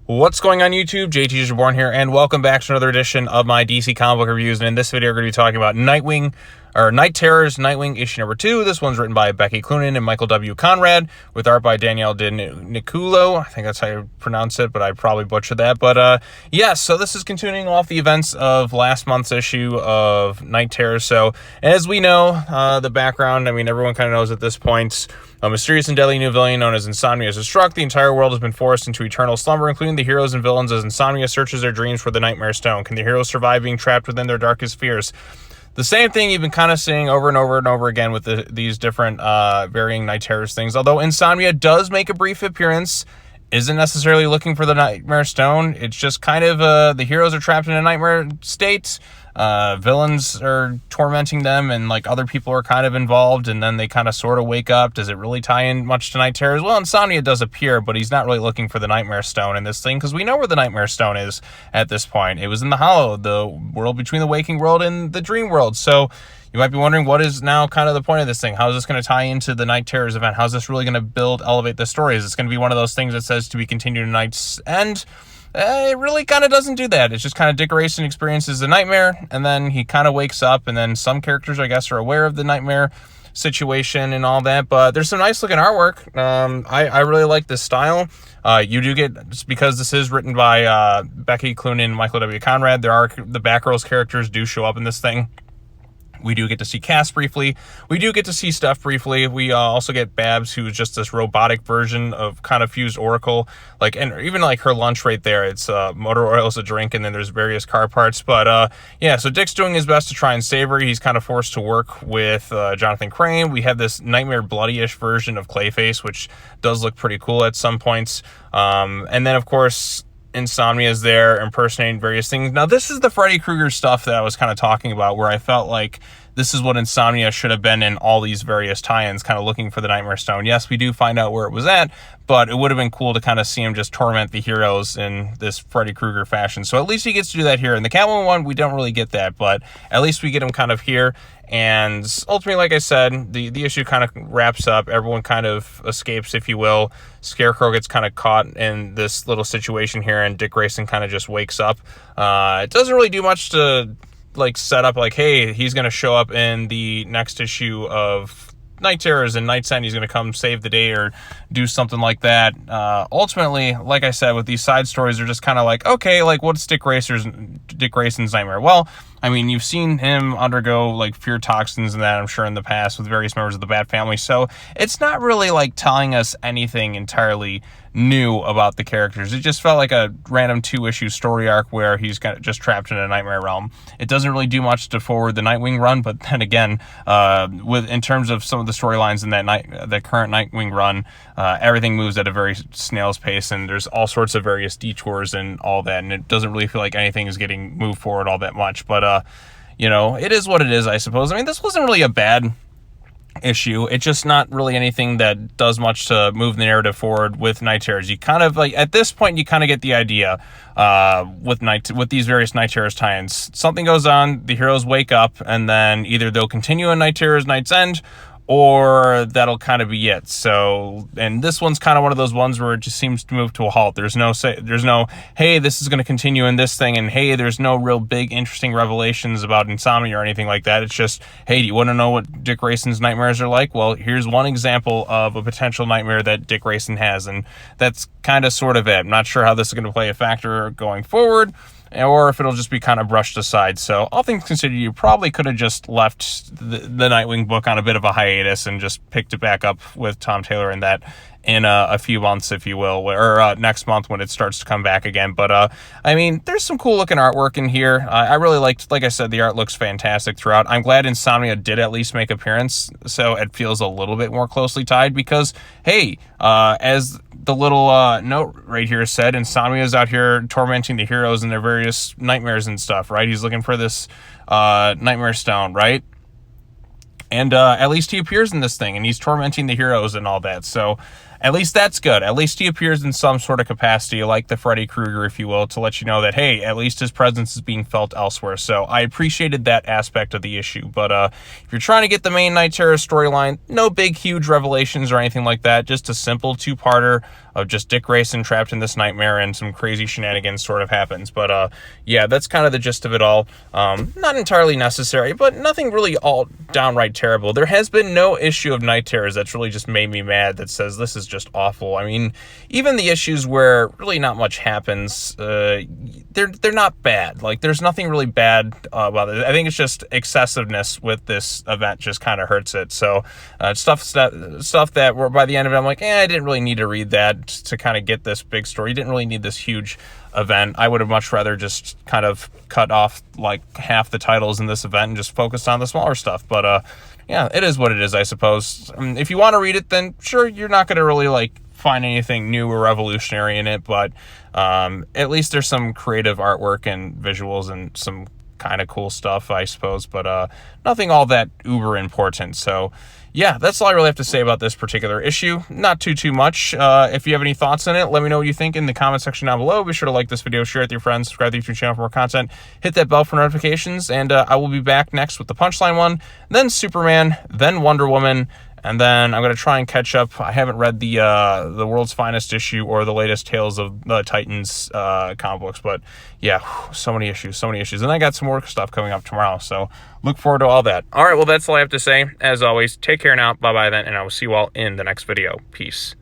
What's going on YouTube? JT Reborn here, and welcome back to another edition of my DC comic book reviews. And in this video, we're going to be talking about Nightwing, or Night Terrors, Nightwing issue number 2. This one's written by Becky Cloonan and Michael W. Conrad, with art by Danielle De Niculo. I think that's how you pronounce it, but I probably butchered that. But yes, so this is continuing off the events of last month's issue of Night Terrors. So as we know, the background, I mean, everyone kind of knows at this point. A mysterious and deadly new villain known as Insomnia has struck. The entire world has been forced into eternal slumber, including the heroes and villains, as Insomnia searches their dreams for the Nightmare Stone. Can the heroes survive being trapped within their darkest fears? The same thing you've been kind of seeing over and over and over again with these different varying Night Terrors things. Although Insomnia does make a brief appearance, isn't necessarily looking for the Nightmare Stone. It's just kind of the heroes are trapped in a nightmare state. Villains are tormenting them, and like other people are kind of involved, and then they kind of sort of wake up. Does it really tie in much to Night Terrors? Well, Insomnia does appear, but he's not really looking for the Nightmare Stone in this thing, because we know where the Nightmare Stone is at this point. It was in the Hollow, the world between the waking world and the dream world. So you might be wondering, what is now kind of the point of this thing? How is this going to tie into the Night Terrors event? How's this really going to elevate the story? Is this going to be one of those things that says to be continued to Night's End? It really kind of doesn't do that. It's just kind of Dick Grayson experiences the nightmare, and then he kind of wakes up, and then some characters, I guess, are aware of the nightmare situation and all that. But there's some nice looking artwork. I really like this style. You do get, because this is written by Becky Cloonan and Michael W. Conrad, the Batgirl's characters do show up in this thing. We do get to see Cass briefly. We do get to see Steph briefly. We also get Babs, who is just this robotic version of kind of fused Oracle. Like, and even like her lunch right there, it's motor oil as a drink, and then there's various car parts. But yeah, so Dick's doing his best to try and save her. He's kind of forced to work with Jonathan Crane. We have this Nightmare Bloody-ish version of Clayface, which does look pretty cool at some points. And then, of course, Insomnia is there impersonating various things. Now, this is the Freddy Krueger stuff that I was kind of talking about, where I felt like this is what Insomnia should have been in all these various tie-ins, kind of looking for the Nightmare Stone. Yes, we do find out where it was at, but it would have been cool to kind of see him just torment the heroes in this Freddy Krueger fashion. So at least he gets to do that here. In the Catwoman one, we don't really get that, but at least we get him kind of here. And ultimately, like I said, the issue kind of wraps up. Everyone kind of escapes, if you will. Scarecrow gets kind of caught in this little situation here, and Dick Grayson kind of just wakes up. It doesn't really do much to like set up like, hey, he's going to show up in the next issue of Night Terrors and Night's End. He's going to come save the day or do something like that. Ultimately, like I said, with these side stories, they're just kind of like, okay, like what's Dick Grayson's nightmare? Well, I mean, you've seen him undergo like fear toxins and that, I'm sure, in the past with various members of the Bat family. So it's not really like telling us anything entirely new about the characters. It just felt like a random 2-issue story arc where he's kind of just trapped in a nightmare realm. It doesn't really do much to forward the Nightwing run, but then again, in terms of some of the storylines in the current Nightwing run, everything moves at a very snail's pace, and there's all sorts of various detours and all that, and it doesn't really feel like anything is getting moved forward all that much. But you know, it is what it is, I suppose. I mean, this wasn't really a bad issue. It's just not really anything that does much to move the narrative forward with Night Terrors. You kind of like, at this point, you kind of get the idea with these various Night Terrors tie-ins. Something goes on, the heroes wake up, and then either they'll continue in Night Terrors Night's End, or that'll kind of be it. So, and this one's kind of one of those ones where it just seems to move to a halt. There's no, hey, this is going to continue in this thing, and hey, there's no real big interesting revelations about Insomnia or anything like that. It's just, hey, do you want to know what Dick Grayson's nightmares are like? Well, here's one example of a potential nightmare that Dick Grayson has, and that's kind of sort of it. I'm not sure how this is going to play a factor going forward, or if it'll just be kind of brushed aside. So all things considered, you probably could have just left the Nightwing book on a bit of a hiatus and just picked it back up with Tom Taylor in that in a few months, if you will, or next month when it starts to come back again. But I mean, there's some cool looking artwork in here. I really liked, like I said, the art looks fantastic throughout. I'm glad Insomnia did at least make an appearance, so it feels a little bit more closely tied, because hey, as the little note right here said, Insomnia is out here tormenting the heroes in their various nightmares and stuff, right? He's looking for this Nightmare Stone, right? And at least he appears in this thing, and he's tormenting the heroes and all that. So at least that's good. At least he appears in some sort of capacity, like the Freddy Krueger, if you will, to let you know that, hey, at least his presence is being felt elsewhere. So I appreciated that aspect of the issue. But if you're trying to get the main Night Terror storyline, no big, huge revelations or anything like that. Just a simple two-parter of just Dick Grayson trapped in this nightmare and some crazy shenanigans sort of happens. But yeah, that's kind of the gist of it all. Not entirely necessary, but nothing really all downright terrible. There has been no issue of Night Terrors that's really just made me mad that says this is just awful. I mean, even the issues where really not much happens, they're not bad. Like, there's nothing really bad about it. I think it's just excessiveness with this event just kind of hurts it. So stuff that were by the end of it, I'm like, I didn't really need to read that to kind of get this big story. You didn't really need this huge event. I would have much rather just kind of cut off like half the titles in this event and just focused on the smaller stuff. But yeah, it is what it is, I suppose. If you want to read it, then sure, you're not going to really like find anything new or revolutionary in it, but at least there's some creative artwork and visuals and some kind of cool stuff, I suppose, but nothing all that uber important. So yeah, that's all I really have to say about this particular issue. Not too much. If you have any thoughts on it, let me know what you think in the comment section down below. Be sure to like this video, share it with your friends, subscribe to the YouTube channel for more content, hit that bell for notifications, and I will be back next with the Punchline one, then Superman, then Wonder Woman, and then I'm going to try and catch up. I haven't read the World's Finest issue or the latest Tales of the Titans comic books, but yeah, so many issues. And I got some more stuff coming up tomorrow, so look forward to all that. All right, well, that's all I have to say. As always, take care now. Bye-bye then, and I will see you all in the next video. Peace.